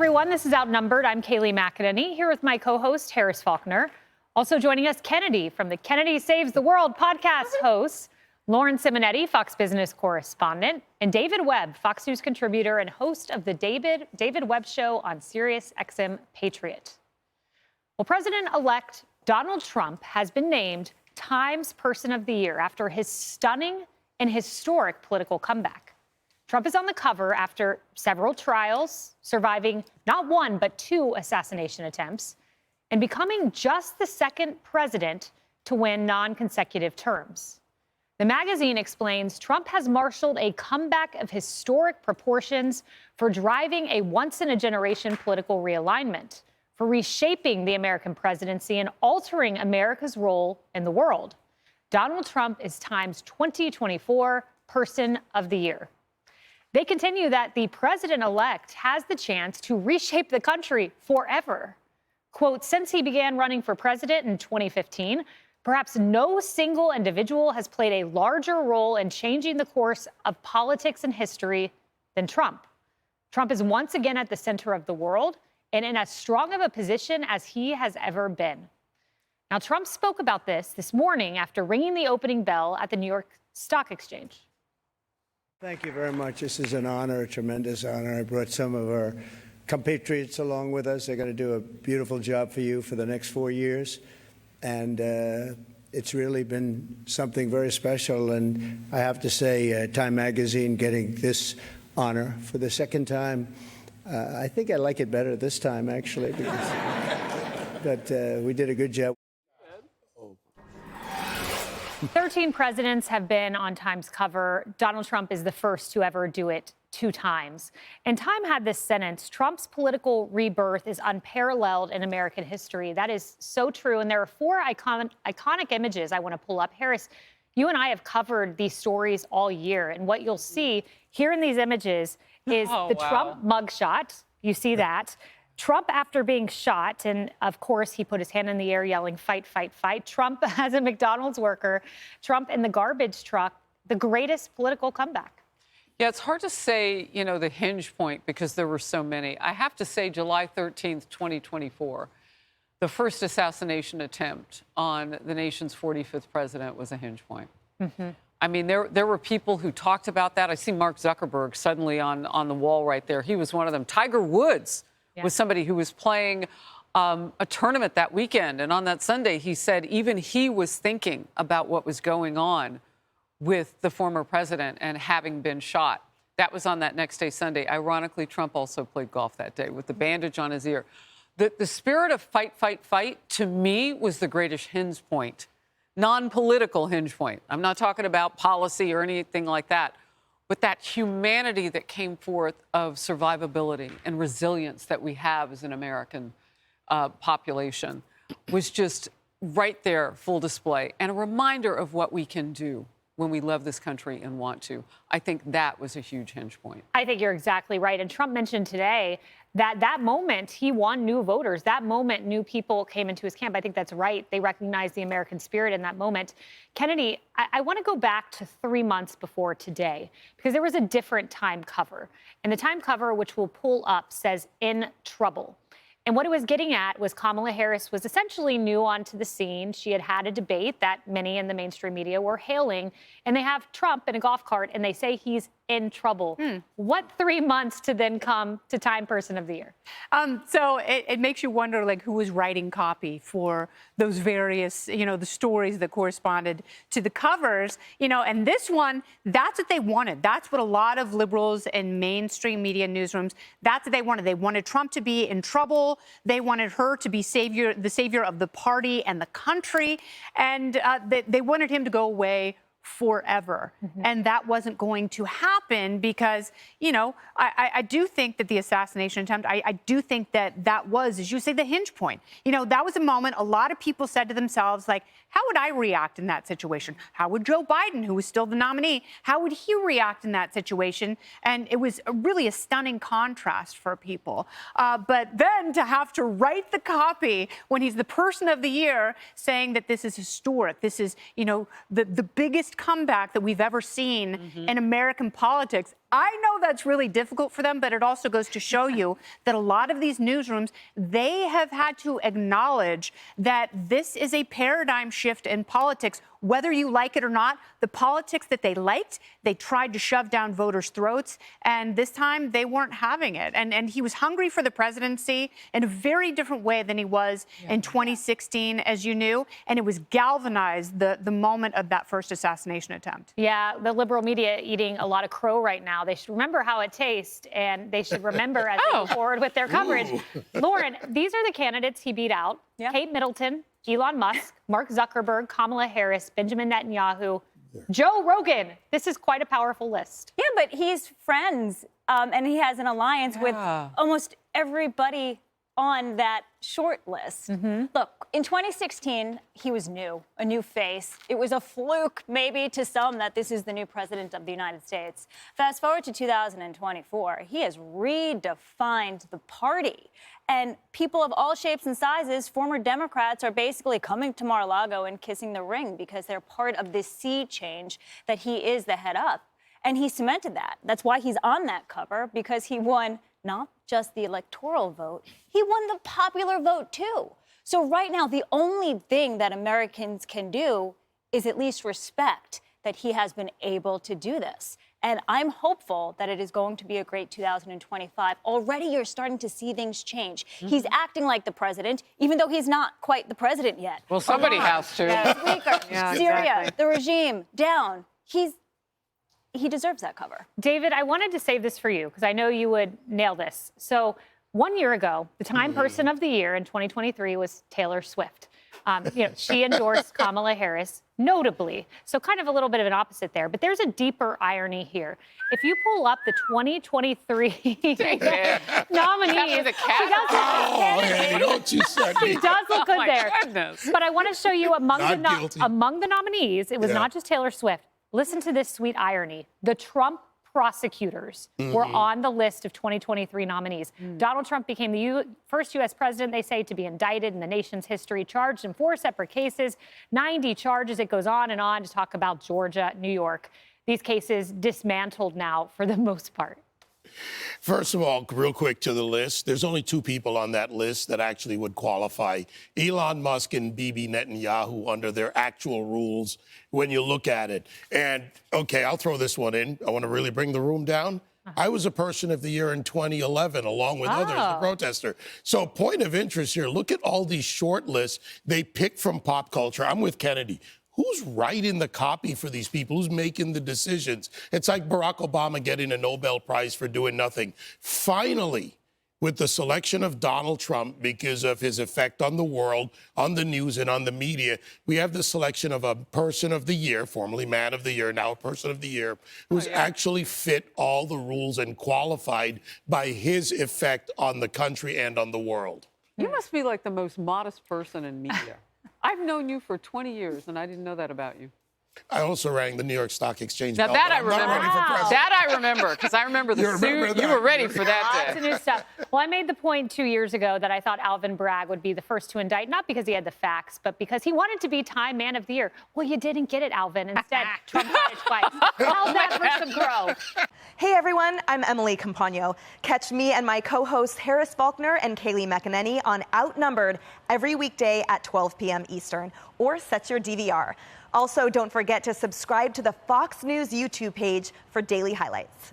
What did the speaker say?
everyone. This is Outnumbered. I'm Kayleigh McEnany here with my co-host, Harris Faulkner. Also joining us, Kennedy from the Kennedy Saves the World podcast hosts, Lauren Simonetti, Fox Business correspondent, and David Webb, Fox News contributor and host of the David Webb Show on Sirius XM Patriot. Well, President-elect Donald Trump has been named Time's Person of the Year after his stunning and historic political comeback. Trump is on the cover after several trials, surviving not one, but two assassination attempts, and becoming just the second president to win non-consecutive terms. The magazine explains Trump has marshaled a comeback of historic proportions for driving a once-in-a-generation political realignment, for reshaping the American presidency and altering America's role in the world. Donald Trump is Time's 2024 Person of the Year. They continue that the president-elect has the chance to reshape the country forever. Quote, since he began running for president in 2015, perhaps no single individual has played a larger role in changing the course of politics and history than Trump. Trump is once again at the center of the world and in as strong of a position as he has ever been. Now, Trump spoke about this morning after ringing the opening bell at the New York Stock Exchange. Thank you very much. This is an honor, a tremendous honor. I brought some of our compatriots along with us. They're going to do a beautiful job for you for the next 4 years. And it's really been something very special. And I have to say, Time Magazine getting this honor for the second time. I think I like it better this time, actually, because, but we did a good job. 13 presidents have been on Time's cover. Donald Trump is the first to ever do it 2 times. And Time had this sentence: Trump's political rebirth is unparalleled in American history. That is so true. And there are 4 iconic images I want to pull up. Harris, you and I have covered these stories all year. And what you'll see here in these images is Trump mugshot. You see that. Trump after being shot, and of course he put his hand in the air yelling, fight, fight, fight. Trump as a McDonald's worker. Trump in the garbage truck. The greatest political comeback. Yeah, it's hard to say, you know, the hinge point because there were so many. I have to say July 13th, 2024, the first assassination attempt on the nation's 45th president was a hinge point. Mm-hmm. I mean, there were people who talked about that. I see Mark Zuckerberg suddenly on the wall right there. He was one of them. Tiger Woods was somebody who was playing a tournament that weekend. And on that Sunday, he said even he was thinking about what was going on with the former president and having been shot. That was on that next day, Sunday. Ironically, Trump also played golf that day with the bandage on his ear. The spirit of fight, fight, fight, to me, was the greatest hinge point. Non-political hinge point. I'm not talking about policy or anything like that. But that humanity that came forth of survivability and resilience that we have as an American population was just right there, full display, and a reminder of what we can do when we love this country and want to. I think that was a huge hinge point. I think you're exactly right. And Trump mentioned today that moment he won new voters. That moment new people came into his camp. I think that's right. They recognized the American spirit in that moment. Kennedy, I want to go back to 3 months before today, because there was a different Time cover. And the Time cover, which we'll pull up, says "in trouble." And what it was getting at was Kamala Harris was essentially new onto the scene. She had had a debate that many in the mainstream media were hailing. And they have Trump in a golf cart, and they say he's in trouble. What 3 months to then come to Time Person of the Year? So it makes you wonder, like, who was writing copy for those various, you know, the stories that corresponded to the covers, you know, and this one, that's what they wanted. That's what a lot of liberals in mainstream media newsrooms, that's what they wanted. They wanted Trump to be in trouble. They wanted her to be the savior of the party and the country. And they wanted him to go away forever. And that wasn't going to happen because, you know, I do think that the assassination attempt, I do think that was, as you say, the hinge point. You know, that was a moment a lot of people said to themselves, like, how would I react in that situation? How would Joe Biden, who was still the nominee, how would he react in that situation? And it was really a stunning contrast for people. But then to have to write the copy when he's the Person of the Year saying that this is historic, this is, you know, the biggest comeback that we've ever seen in American politics, I know that's really difficult for them, but it also goes to show you that a lot of these newsrooms, they have had to acknowledge that this is a paradigm shift in politics. Whether you like it or not, the politics that they liked, they tried to shove down voters' throats, and this time they weren't having it. And he was hungry for the presidency in a very different way than he was in 2016, as you knew, and it was galvanized the moment of that first assassination attempt. Yeah, the liberal media eating a lot of crow right now. They should remember how it tastes, and they should remember as they move forward with their coverage. Lauren, these are the candidates he beat out. Yeah. Kate Middleton, Elon Musk, Mark Zuckerberg, Kamala Harris, Benjamin Netanyahu, Joe Rogan. This is quite a powerful list. Yeah, but he's friends, and he has an alliance with almost everybody on that short list. Look, in 2016, he was new, a new face. It was a fluke, maybe, to some that this is the new president of the United States. Fast forward to 2024, he has redefined the party. And people of all shapes and sizes, former Democrats, are basically coming to Mar-a-Lago and kissing the ring because they're part of this sea change that he is the head of. And he cemented that. That's why he's on that cover, because he won not just the electoral vote, he won the popular vote too. So right now, the only thing that Americans can do is at least respect that he has been able to do this. And I'm hopeful that it is going to be a great 2025. Already you're starting to see things change. He's acting like the president, even though he's not quite the president yet. Well, somebody has to. He's weaker. Syria, exactly. the regime, down. He deserves that cover. David, I wanted to save this for you because I know you would nail this. So 1 year ago, the Time Person of the Year in 2023 was Taylor Swift. She endorsed Kamala Harris, notably. So kind of a little bit of an opposite there. But there's a deeper irony here. If you pull up the 2023 nominees, she does look good there. Goodness. But I want to show you among the nominees, it was Yeah. not just Taylor Swift. Listen to this sweet irony. The Trump prosecutors were on the list of 2023 nominees. Donald Trump became the first U.S. president, they say, to be indicted in the nation's history, charged in 4 separate cases, 90 charges. It goes on and on to talk about Georgia, New York. These cases dismantled now for the most part. First of all, real quick to the list, there's only 2 people on that list that actually would qualify. Elon Musk and Bibi Netanyahu under their actual rules when you look at it. And, okay, I'll throw this one in. I want to really bring the room down. I was a Person of the Year in 2011, along with others, a protester. So point of interest here, look at all these short lists they pick from pop culture. I'm with Kennedy. Who's writing the copy for these people? Who's making the decisions? It's like Barack Obama getting a Nobel Prize for doing nothing. Finally, with the selection of Donald Trump, because of his effect on the world, on the news, and on the media, we have the selection of a Person of the Year, formerly Man of the Year, now a Person of the Year, who's actually fit all the rules and qualified by his effect on the country and on the world. You must be like the most modest person in media. I've known you for 20 years, and I didn't know that about you. I also rang the New York Stock Exchange Now bell, that but I I'm not remember. running for president. That I remember, because I remember the You remember suit. that? You were ready for that Lots of day. new stuff. Well, I made the point 2 years ago that I thought Alvin Bragg would be the first to indict, not because he had the facts, but because he wanted to be Time Man of the Year. Well, you didn't get it, Alvin. Instead, Trump got it twice. How's that for some crow? Hey everyone, I'm Emily Campagno. Catch me and my co-hosts Harris Faulkner and Kayleigh McEnany on Outnumbered every weekday at 12 p.m. Eastern, or set your DVR. Also, don't forget to subscribe to the Fox News YouTube page for daily highlights.